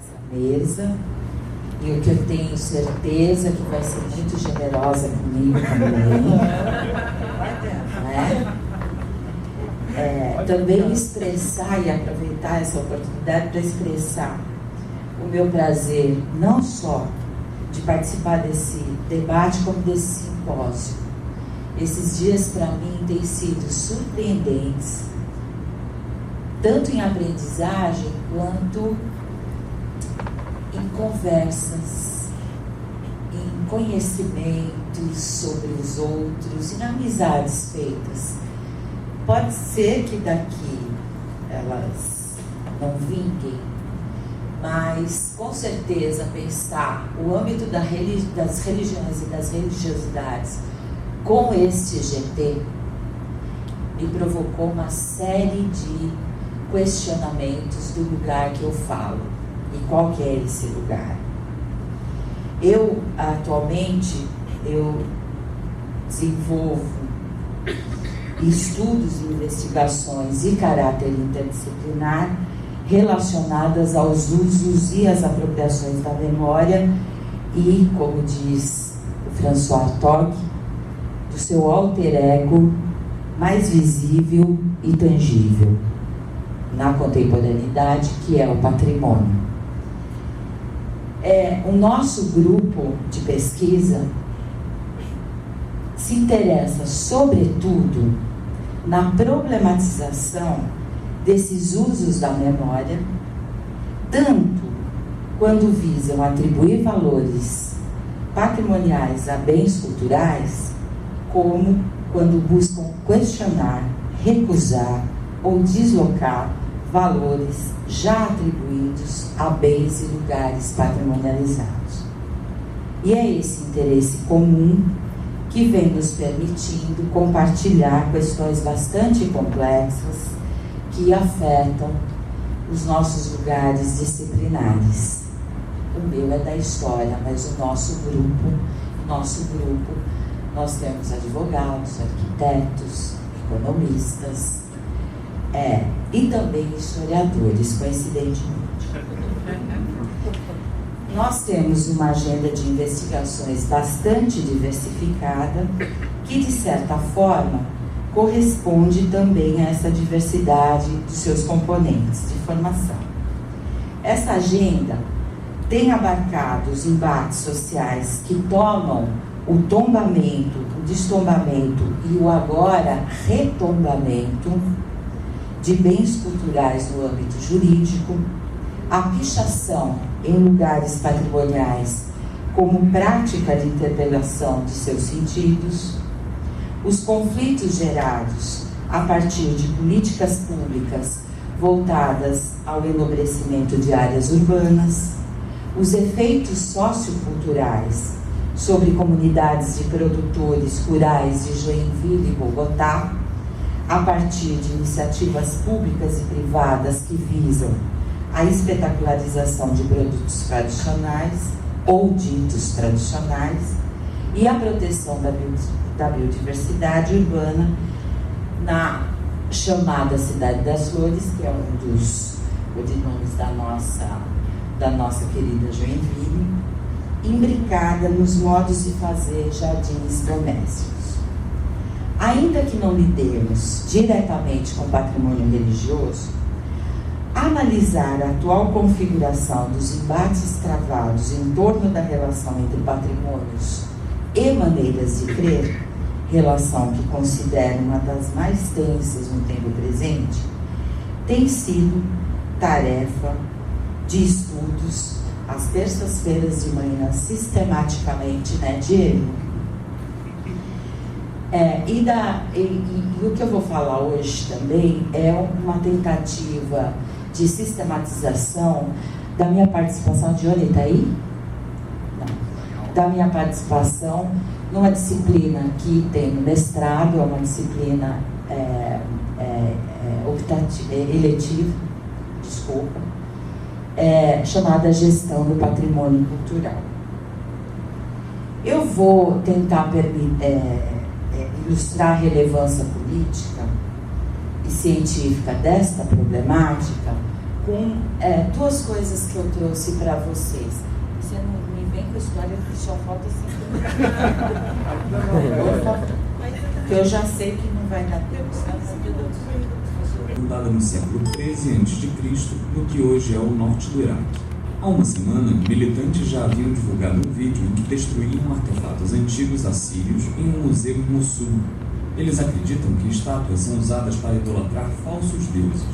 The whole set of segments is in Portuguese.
essa mesa, e o que eu tenho certeza que vai ser muito generosa comigo também. Também expressar e aproveitar essa oportunidade para expressar o meu prazer, não só de participar desse debate, como desse simpósio. Esses dias, para mim, têm sido surpreendentes, tanto em aprendizagem, quanto em conversas, em conhecimentos sobre os outros e em amizades feitas. Pode ser que daqui elas não vinguem, mas com certeza pensar o âmbito das religiões e das religiosidades com este GT me provocou uma série de questionamentos do lugar que eu falo e qual que é esse lugar. Eu, atualmente, desenvolvo estudos e investigações de caráter interdisciplinar relacionadas aos usos e às apropriações da memória e, como diz o François Hartog, do seu alter ego mais visível e tangível na contemporaneidade, que é o patrimônio. O nosso grupo de pesquisa se interessa, sobretudo, na problematização desses usos da memória, tanto quando visam atribuir valores patrimoniais a bens culturais, como quando buscam questionar, recusar ou deslocar valores já atribuídos a bens e lugares patrimonializados. E é esse interesse comum que vem nos permitindo compartilhar questões bastante complexas que afetam os nossos lugares disciplinares. O meu é da história, mas o nosso grupo, nós temos advogados, arquitetos, economistas, e também historiadores, coincidentemente. Nós temos uma agenda de investigações bastante diversificada, que, de certa forma, corresponde também a essa diversidade dos seus componentes de formação. Essa agenda tem abarcado os embates sociais que tomam o tombamento, o destombamento e o agora retombamento de bens culturais no âmbito jurídico, a pichação em lugares patrimoniais como prática de interpelação de seus sentidos, os conflitos gerados a partir de políticas públicas voltadas ao enobrecimento de áreas urbanas, os efeitos socioculturais sobre comunidades de produtores rurais de Joinville e Bogotá, a partir de iniciativas públicas e privadas que visam a espetacularização de produtos tradicionais ou ditos tradicionais e a proteção da biodiversidade urbana na chamada Cidade das Flores, que é um dos codinomes da nossa querida Joinville, imbricada nos modos de fazer jardins domésticos. Ainda que não lidemos diretamente com patrimônio religioso, analisar a atual configuração dos embates travados em torno da relação entre patrimônios e maneiras de crer, relação que considero uma das mais tensas no tempo presente, tem sido tarefa de estudos às terças-feiras de manhã, sistematicamente, né, Diego? E o que eu vou falar hoje também é uma tentativa de sistematização da minha participação. Dione, está aí? Não. Da minha participação numa disciplina que tem mestrado, é uma disciplina eletiva, chamada Gestão do Patrimônio Cultural. Eu vou tentar ilustrar a relevância política e científica desta problemática com duas coisas que eu trouxe para vocês. Você não me vem com a história que só falta 5 minutos. Que eu já sei que não vai dar tempo. Fundada no século XIII a.C., no que hoje é o norte do Iraque. Há uma semana, militantes já haviam divulgado um vídeo em que destruíam artefatos antigos assírios em um museu em Mossul. Eles acreditam que estátuas são usadas para idolatrar falsos deuses.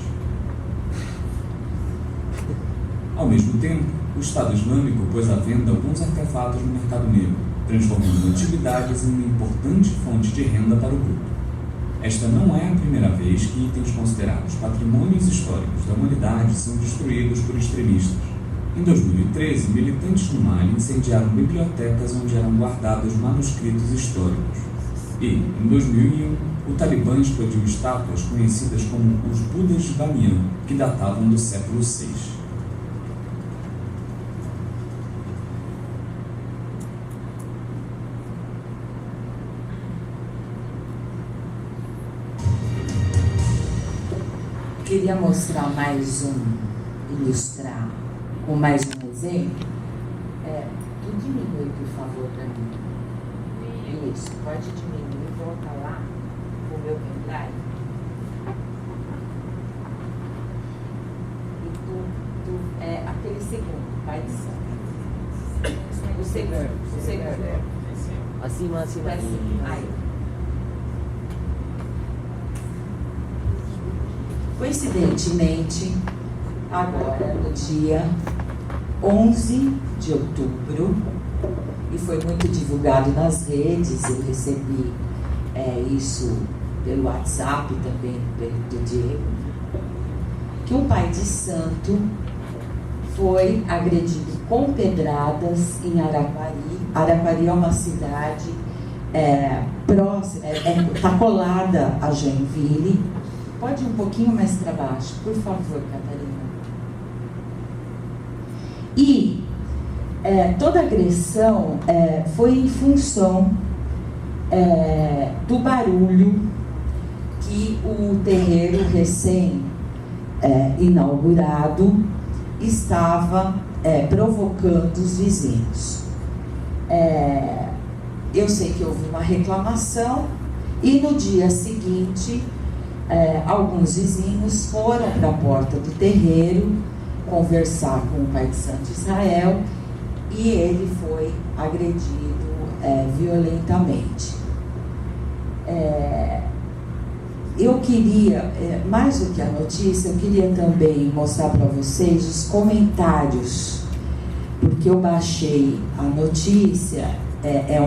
Ao mesmo tempo, o Estado Islâmico pôs à venda alguns artefatos no mercado negro, transformando antiguidades em uma importante fonte de renda para o grupo. Esta não é a primeira vez que itens considerados patrimônios históricos da humanidade são destruídos por extremistas. Em 2013, militantes no Mali incendiaram bibliotecas onde eram guardados manuscritos históricos. E, em 2001, o Talibã explodiu estátuas conhecidas como os Budas de Bamiyan, que datavam do século VI. Queria mostrar ilustrar com mais um exemplo. Tu diminui, por favor, para mim. Isso, pode diminuir, volta lá o meu pendrive. E aquele segundo, vai de cima. O segundo. Acima. Aí. Coincidentemente, agora no dia 11 de outubro, e foi muito divulgado nas redes, eu recebi isso pelo WhatsApp também do Diego, que um pai de santo foi agredido com pedradas em Araquari. Araquari é uma cidade próxima, está colada a Joinville. Pode ir um pouquinho mais para baixo, por favor, Catarina. E toda agressão foi em função do barulho que o terreiro recém-inaugurado estava provocando os vizinhos. Eu sei que houve uma reclamação e no dia seguinte alguns vizinhos foram para a porta do terreiro conversar com o pai de Santo Israel e ele foi agredido violentamente. Eu queria, mais do que a notícia, eu queria também mostrar para vocês os comentários, porque eu baixei a notícia,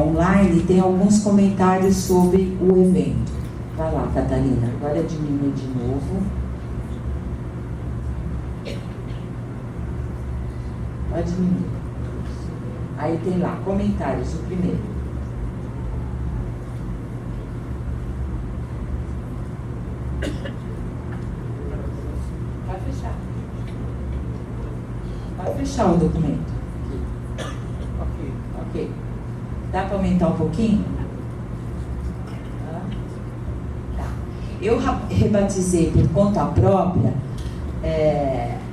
online, e tem alguns comentários sobre o evento. Vai lá, Catarina, agora diminui de novo. Pode diminuir. Aí tem lá, comentários, o primeiro. Vai fechar. Vai fechar o documento. Ok. Dá para aumentar um pouquinho? Eu rebatizei por conta própria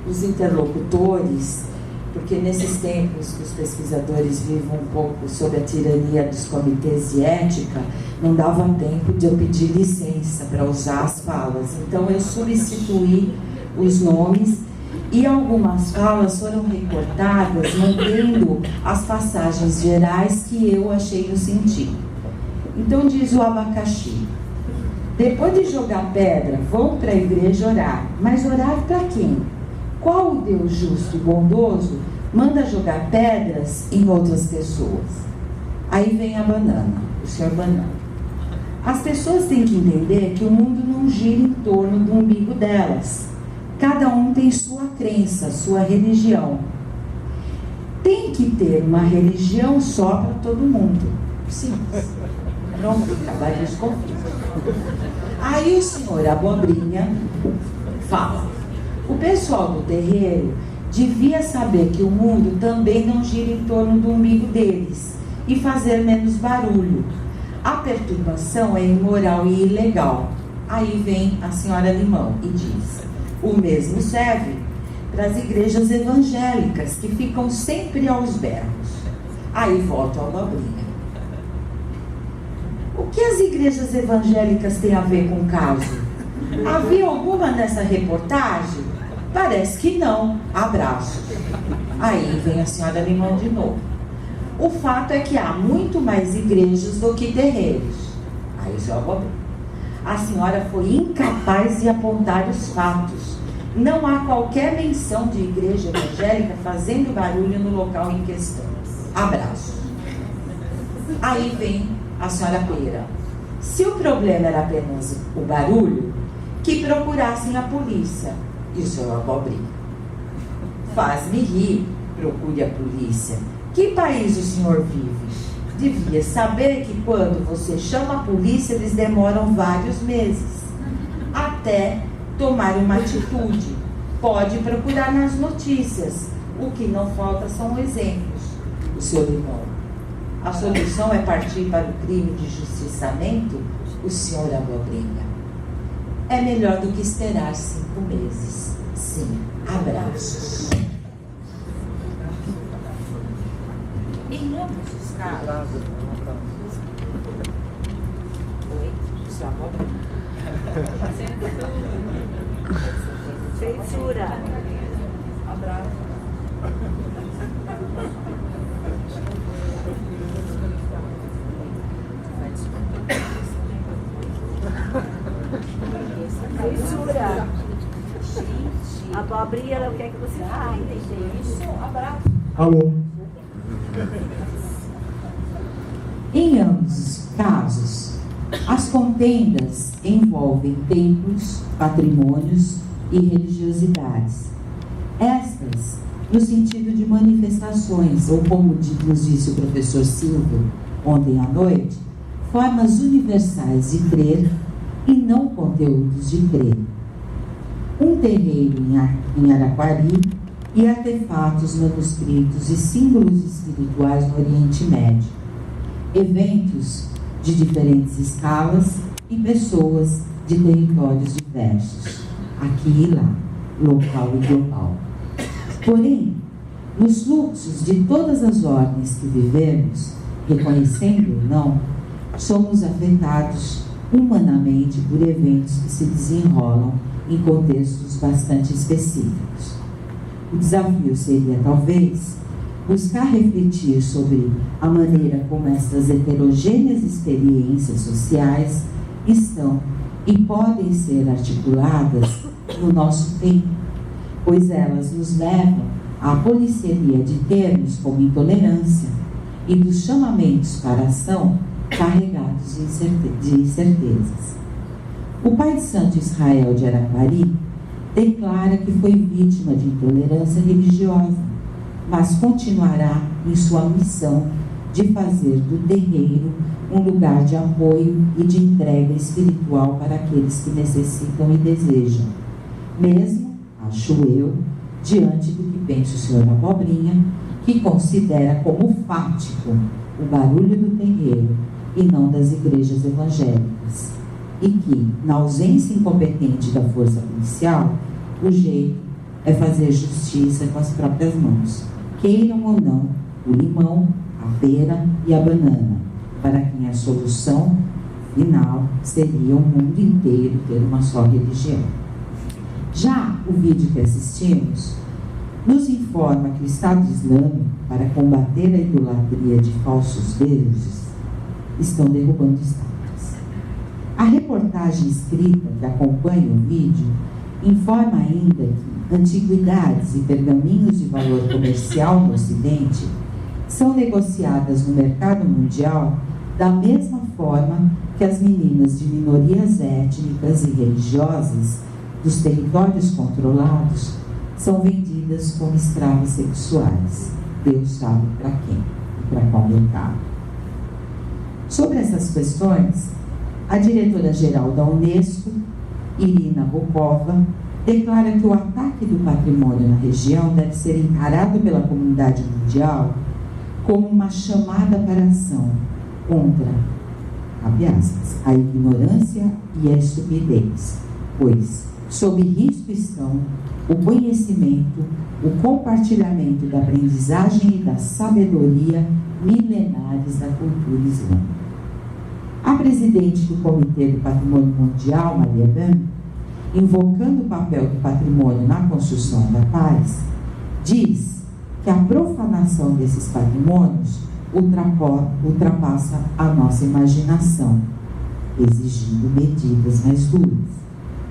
os interlocutores, porque nesses tempos que os pesquisadores vivem um pouco sob a tirania dos comitês de ética, não dava tempo de eu pedir licença para usar as falas. Então eu substituí os nomes e algumas falas foram recortadas, mantendo as passagens gerais que eu achei no sentido. Então diz o abacaxi: depois de jogar pedra, vão para a igreja orar. Mas orar para quem? Qual o Deus justo e bondoso manda jogar pedras em outras pessoas? Aí vem a banana, o senhor banana. As pessoas têm que entender que o mundo não gira em torno do umbigo delas. Cada um tem sua crença, sua religião. Tem que ter uma religião só para todo mundo. Simples. Pronto, acabaria os conflitos. Aí o senhor Abobrinha fala: o pessoal do terreiro devia saber que o mundo também não gira em torno do umbigo deles e fazer menos barulho. A perturbação é imoral e ilegal. Aí vem a senhora Limão e diz: o mesmo serve para as igrejas evangélicas, que ficam sempre aos berros. Aí volta a abobrinha. O que as igrejas evangélicas têm a ver com o caso? Havia alguma nessa reportagem? Parece que não. Abraço. Aí vem a senhora Limão de novo. O fato é que há muito mais igrejas do que terreiros. Aí já abobrinha. A senhora foi incapaz de apontar os fatos. Não há qualquer menção de igreja evangélica fazendo barulho no local em questão. Abraço. Aí vem a senhora Pera. Se o problema era apenas o barulho, que procurassem a polícia. E o senhor abobrinha. Faz-me rir, procure a polícia. Que país o senhor vive? Devia saber que quando você chama a polícia, eles demoram vários meses até tomar uma atitude. Pode procurar nas notícias. O que não falta são exemplos. O senhor Limão. A solução é partir para o crime de justiçamento? O senhor abobrinha. É melhor do que esperar 5 meses. Sim, abraços. Em ambos os casos. Oi, o senhor abobrinha. Censura. Abraço. Censura. A abobrinha ela quer que você fale. Isso, abraço. Alô? Em ambos os casos, as contendas envolvem templos, patrimônios e religiosidades. Estas, no sentido de manifestações, ou como nos disse o professor Silvio ontem à noite, formas universais de crer e não conteúdos de crer. Um terreiro em Araquari e artefatos, manuscritos e símbolos espirituais no Oriente Médio. Eventos de diferentes escalas e pessoas de territórios diversos, aqui e lá, local e global. Porém, nos fluxos de todas as ordens que vivemos, reconhecendo ou não, somos afetados humanamente por eventos que se desenrolam em contextos bastante específicos. O desafio seria, talvez, buscar refletir sobre a maneira como estas heterogêneas experiências sociais estão e podem ser articuladas no nosso tempo, pois elas nos levam à polissemia de termos como intolerância e dos chamamentos para ação carregados de incertezas. O pai de Santo Israel de Araquari declara que foi vítima de intolerância religiosa, mas continuará em sua missão de fazer do terreiro um lugar de apoio e de entrega espiritual para aqueles que necessitam e desejam, mesmo, acho eu, diante do que pensa o senhor Abobrinha, que considera como fático o barulho do terreiro e não das igrejas evangélicas, e que, na ausência incompetente da força policial, o jeito é fazer justiça com as próprias mãos, queiram ou não o limão, a pera e a banana, para quem a solução final seria o mundo inteiro ter uma só religião. Já o vídeo que assistimos nos informa que o Estado Islâmico, para combater a idolatria de falsos deuses, estão derrubando estátuas. A reportagem escrita que acompanha o vídeo informa ainda que antiguidades e pergaminhos de valor comercial no Ocidente são negociadas no mercado mundial da mesma forma que as meninas de minorias étnicas e religiosas dos territórios controlados são vendidas como escravas sexuais. Deus sabe para quem e para qual mercado. Sobre essas questões, a diretora-geral da Unesco, Irina Bokova, declara que o ataque do patrimônio na região deve ser encarado pela comunidade mundial como uma chamada para ação contra, abre aspas, a ignorância e a estupidez, pois Sob risco estão o conhecimento, o compartilhamento da aprendizagem e da sabedoria milenares da cultura islâmica. A presidente do Comitê do Patrimônio Mundial, Maria Dami, invocando o papel do patrimônio na construção da paz, diz que a profanação desses patrimônios ultrapassa a nossa imaginação, exigindo medidas mais duras,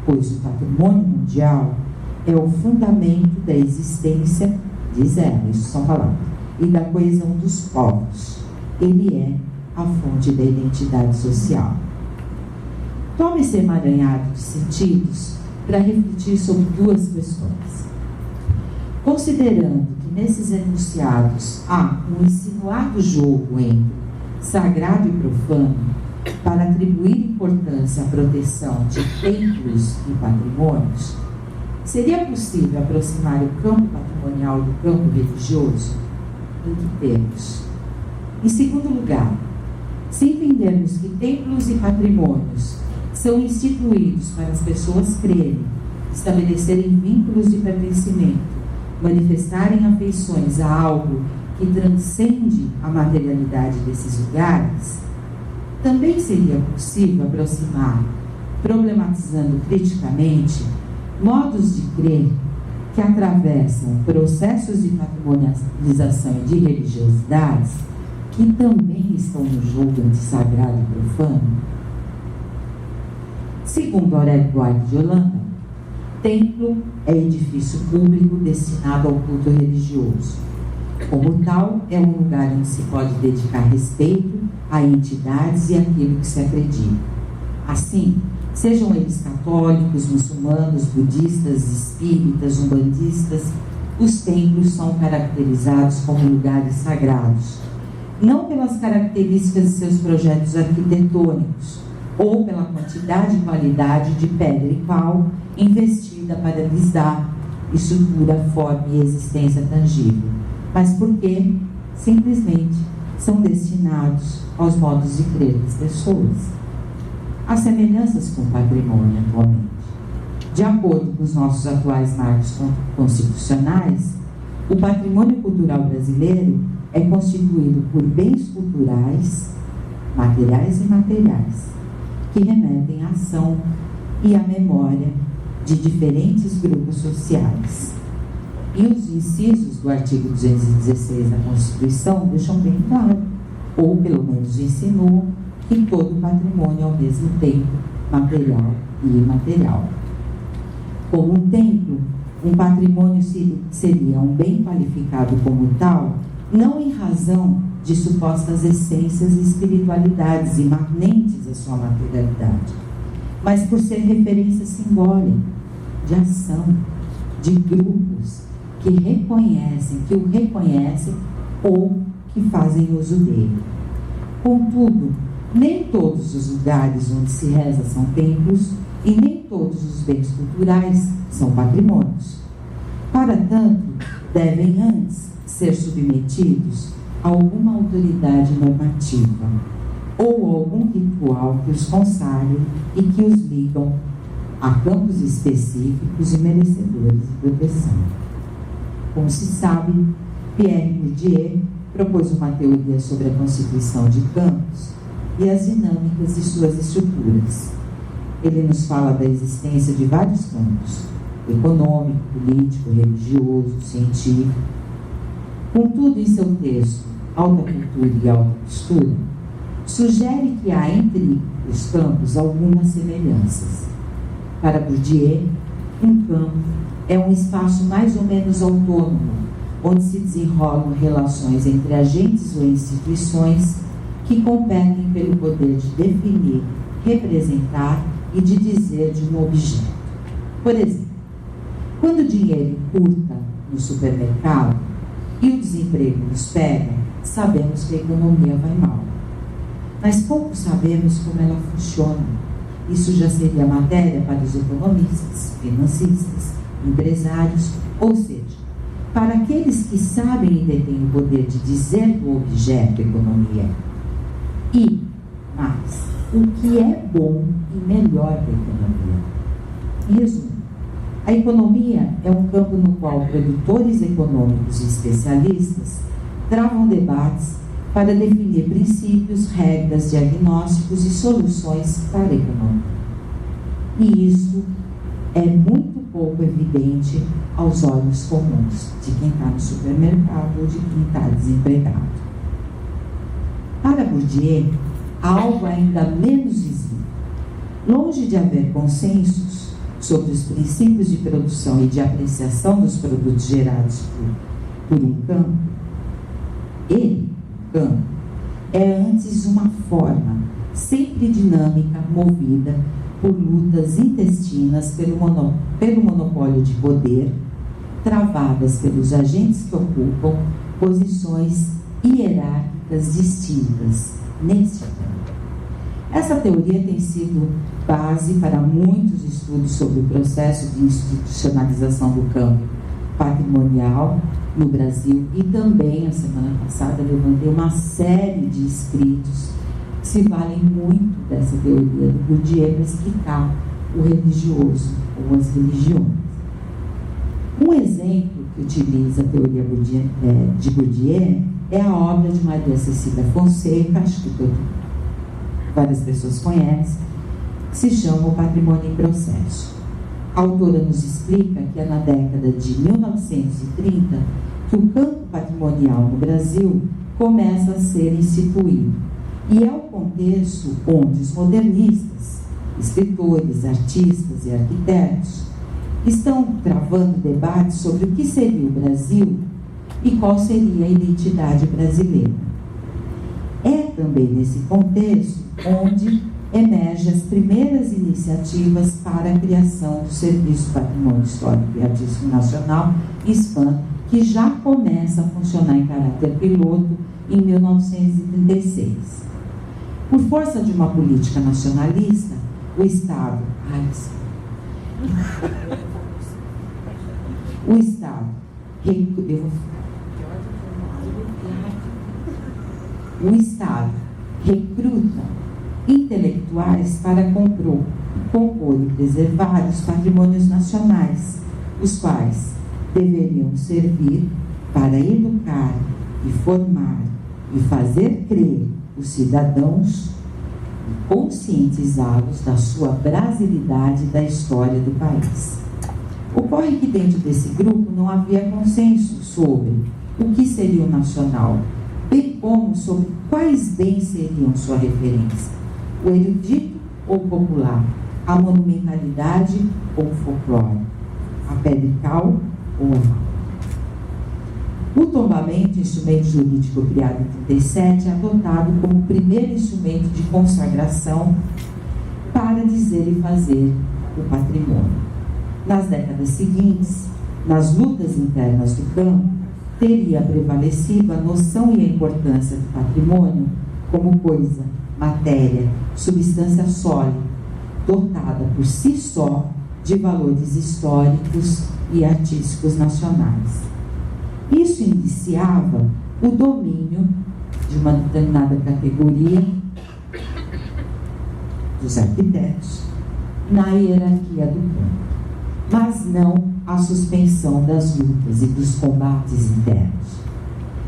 pois o patrimônio mundial é o fundamento da existência, diz ela, isso são palavras, e da coesão dos povos. Ele é a fonte da identidade social. Tome esse emaranhado de sentidos para refletir sobre duas questões. Considerando que nesses enunciados há um insinuado jogo entre sagrado e profano para atribuir importância à proteção de templos e patrimônios, seria possível aproximar o campo patrimonial do campo religioso? Em que termos? Em segundo lugar, se entendermos que templos e patrimônios são instituídos para as pessoas crerem, estabelecerem vínculos de pertencimento, manifestarem afeições a algo que transcende a materialidade desses lugares, também seria possível aproximar, problematizando criticamente, modos de crer que atravessam processos de patrimonialização e de religiosidades que também estão no jogo entre sagrado e profano. Segundo Aurélio Buarque de Holanda, templo é edifício público destinado ao culto religioso. Como tal, é um lugar onde se pode dedicar respeito a entidades e aquilo que se acredita. Assim, sejam eles católicos, muçulmanos, budistas, espíritas, umbandistas, os templos são caracterizados como lugares sagrados, não pelas características de seus projetos arquitetônicos, ou pela quantidade e qualidade de pedra e pau investida para lhes dar estrutura, forma e existência tangível, mas porque, simplesmente, são destinados aos modos de crer das pessoas. Há semelhanças com o patrimônio atualmente. De acordo com os nossos atuais marcos constitucionais, o patrimônio cultural brasileiro é constituído por bens culturais, materiais e imateriais, que remetem à ação e à memória de diferentes grupos sociais. E os incisos do artigo 216 da Constituição deixam bem claro, ou pelo menos insinuam, que todo patrimônio é ao mesmo tempo material e imaterial. Como um templo, um patrimônio seria um bem qualificado como tal, não em razão de supostas essências e espiritualidades imanentes à sua materialidade, mas por ser referência simbólica, de ação, de grupos que o reconhecem ou que fazem uso dele. Contudo, nem todos os lugares onde se reza são templos e nem todos os bens culturais são patrimônios. Para tanto, devem antes ser submetidos a alguma autoridade normativa ou algum ritual que os consagre e que os ligam a campos específicos e merecedores de proteção. Como se sabe, Pierre Bourdieu propôs uma teoria sobre a constituição de campos e as dinâmicas de suas estruturas. Ele nos fala da existência de vários campos: econômico, político, religioso, científico. Contudo, em seu texto, Alta Cultura e Alta Costura, sugere que há entre os campos algumas semelhanças. Para Bourdieu, um campo é um espaço mais ou menos autônomo, onde se desenrolam relações entre agentes ou instituições que competem pelo poder de definir, representar e de dizer de um objeto. Por exemplo, quando o dinheiro encurta no supermercado e o desemprego nos pega, sabemos que a economia vai mal. Mas pouco sabemos como ela funciona. Isso já seria matéria para os economistas, financistas, empresários, ou seja, para aqueles que sabem e detêm o poder de dizer do objeto economia. E, mais, o que é bom e melhor da economia. Em resumo, A economia é um campo no qual produtores econômicos e especialistas travam debates para definir princípios, regras, diagnósticos e soluções para a economia. E isso é muito pouco evidente aos olhos comuns de quem está no supermercado ou de quem está desempregado. Para Bourdieu, há algo ainda menos visível. Longe de haver consensos sobre os princípios de produção e de apreciação dos produtos gerados por um campo, ele, o campo, é antes uma forma sempre dinâmica, movida por lutas intestinas pelo monopólio de poder, travadas pelos agentes que ocupam posições hierárquicas distintas neste campo. Essa teoria tem sido base para muitos estudos sobre o processo de institucionalização do campo patrimonial no Brasil, e também, a semana passada, levantei uma série de escritos que se valem muito dessa teoria do Bourdieu para explicar o religioso ou as religiões. Um exemplo que utiliza a teoria de Bourdieu é a obra de Maria Cecília Fonseca, acho que várias pessoas conhecem, que se chama O Patrimônio em Processo. A autora nos explica que é na década de 1930 que o campo patrimonial no Brasil começa a ser instituído. E é o contexto onde os modernistas, escritores, artistas e arquitetos estão travando debates sobre o que seria o Brasil e qual seria a identidade brasileira. É também nesse contexto onde emergem as primeiras iniciativas para a criação do Serviço Patrimônio Histórico e Artístico Nacional, SPAN, que já começa a funcionar em caráter piloto em 1936. Por força de uma política nacionalista, o Estado recruta intelectuais para compor e preservar os patrimônios nacionais, os quais deveriam servir para educar e formar e fazer crer os cidadãos e conscientizá-los da sua brasilidade da história do país. Ocorre que dentro desse grupo não havia consenso sobre o que seria o nacional, bem como sobre quais bens seriam sua referência, o erudito ou popular, a monumentalidade ou o folclore, a pedrical ou a val. O tombamento, instrumento jurídico criado em 37, é adotado como o primeiro instrumento de consagração para dizer e fazer o patrimônio. Nas décadas seguintes, nas lutas internas do campo, teria prevalecido a noção e a importância do patrimônio como coisa, matéria, substância sólida, dotada por si só de valores históricos e artísticos nacionais. Isso indiciava o domínio de uma determinada categoria dos arquitetos na hierarquia do campo, mas não a suspensão das lutas e dos combates internos.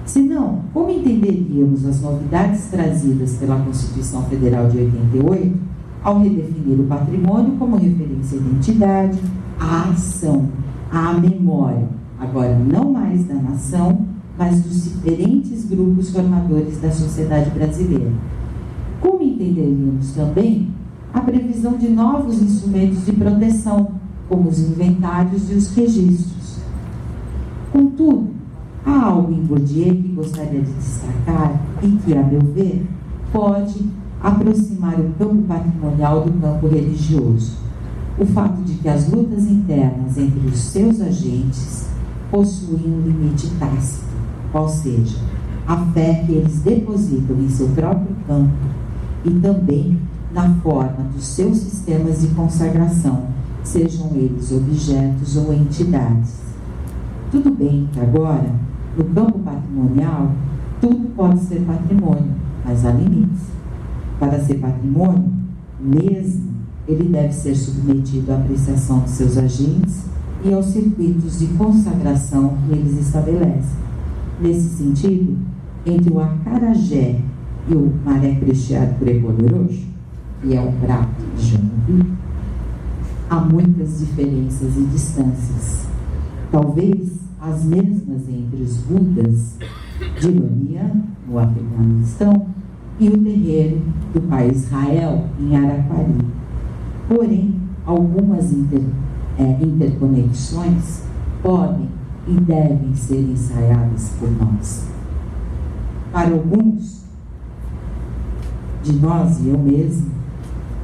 Senão, como entenderíamos as novidades trazidas pela Constituição Federal de 88 ao redefinir o patrimônio como referência à identidade, à ação, à memória, agora não mais da nação, mas dos diferentes grupos formadores da sociedade brasileira? Como entenderíamos também a previsão de novos instrumentos de proteção, como os inventários e os registros? Contudo, há algo em Bourdieu que gostaria de destacar e que, a meu ver, pode aproximar o campo patrimonial do campo religioso. O fato de que as lutas internas entre os seus agentes possuem um limite tácito, ou seja, a fé que eles depositam em seu próprio campo e também na forma dos seus sistemas de consagração, sejam eles objetos ou entidades. Tudo bem que agora, no campo patrimonial, tudo pode ser patrimônio, mas há limites. Para ser patrimônio, mesmo, ele deve ser submetido à apreciação de seus agentes e aos circuitos de consagração que eles estabelecem. Nesse sentido, entre o acarajé e o maré crecheado por Ecoloroxo, que é um prato de Jambuí, há muitas diferenças e distâncias. Talvez as mesmas entre os Budas de Bamiyan, no Afeganistão, e o terreiro do pai Israel, em Araquari. Porém, algumas interconexões podem e devem ser ensaiadas por nós. Para alguns de nós, e eu mesmo,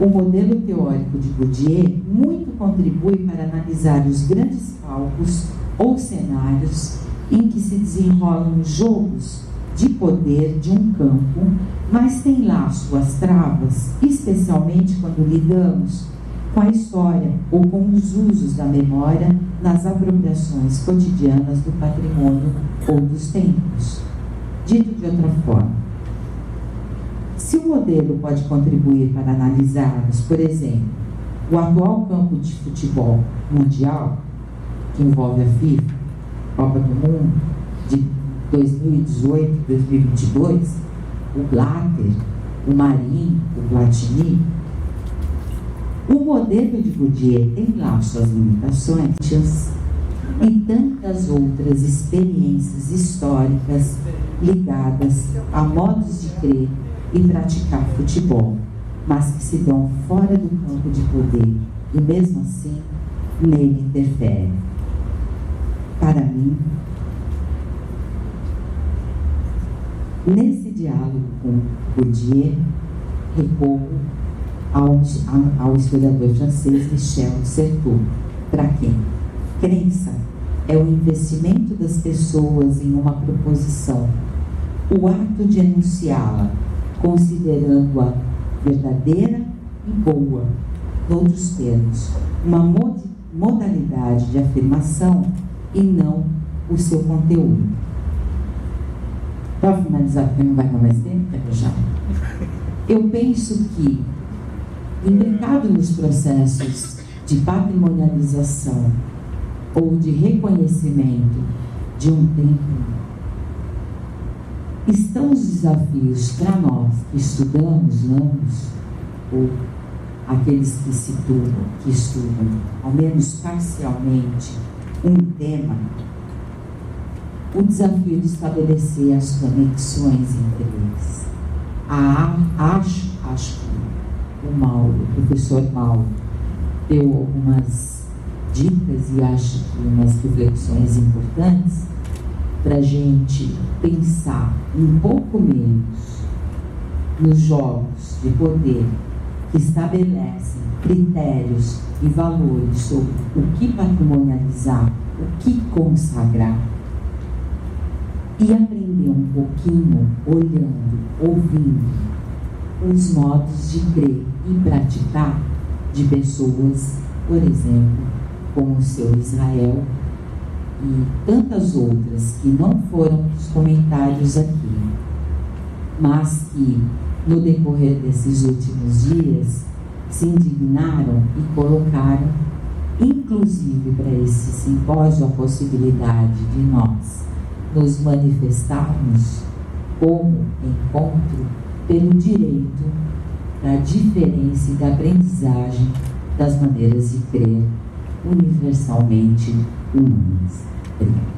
o modelo teórico de Bourdieu muito contribui para analisar os grandes palcos ou cenários em que se desenrolam jogos de poder de um campo, mas tem lá suas travas, especialmente quando lidamos com a história ou com os usos da memória nas apropriações cotidianas do patrimônio ou dos templos. Dito de outra forma, se o modelo pode contribuir para analisarmos, por exemplo, o atual campo de futebol mundial, que envolve a FIFA, Copa do Mundo, de 2018 e 2022, o Blatter, o Marinho, o Platini, o modelo de Bourdieu tem lá suas limitações e tantas outras experiências históricas ligadas a modos de crer e praticar futebol, mas que se dão fora do campo de poder e mesmo assim nele interferem. Para mim, nesse diálogo com Bourdieu, recorro ao historiador francês Michel Certeau. Para quem? Crença é o investimento das pessoas em uma proposição, o ato de enunciá-la, considerando-a verdadeira e boa, noutros termos, uma modalidade de afirmação e não o seu conteúdo. Para finalizar, porque não vai dar mais tempo, já. Eu penso que, implicado nos processos de patrimonialização ou de reconhecimento de um tempo, estão os desafios para nós que estudamos anos, ou aqueles que estudam, ao menos parcialmente, um tema, o desafio de estabelecer as conexões entre eles. Acho que o professor Mauro deu algumas dicas e acho que umas reflexões importantes para a gente pensar um pouco menos nos jogos de poder que estabelecem critérios e valores sobre o que patrimonializar, o que consagrar, e aprender um pouquinho, olhando, ouvindo, os modos de crer e praticar de pessoas, por exemplo, como o seu Israel e tantas outras que não foram os comentários aqui, mas que no decorrer desses últimos dias se indignaram e colocaram, inclusive para esse simpósio, a possibilidade de nós nos manifestarmos como encontro pelo direito da diferença e da aprendizagem das maneiras de crer universalmente humanas. Obrigada.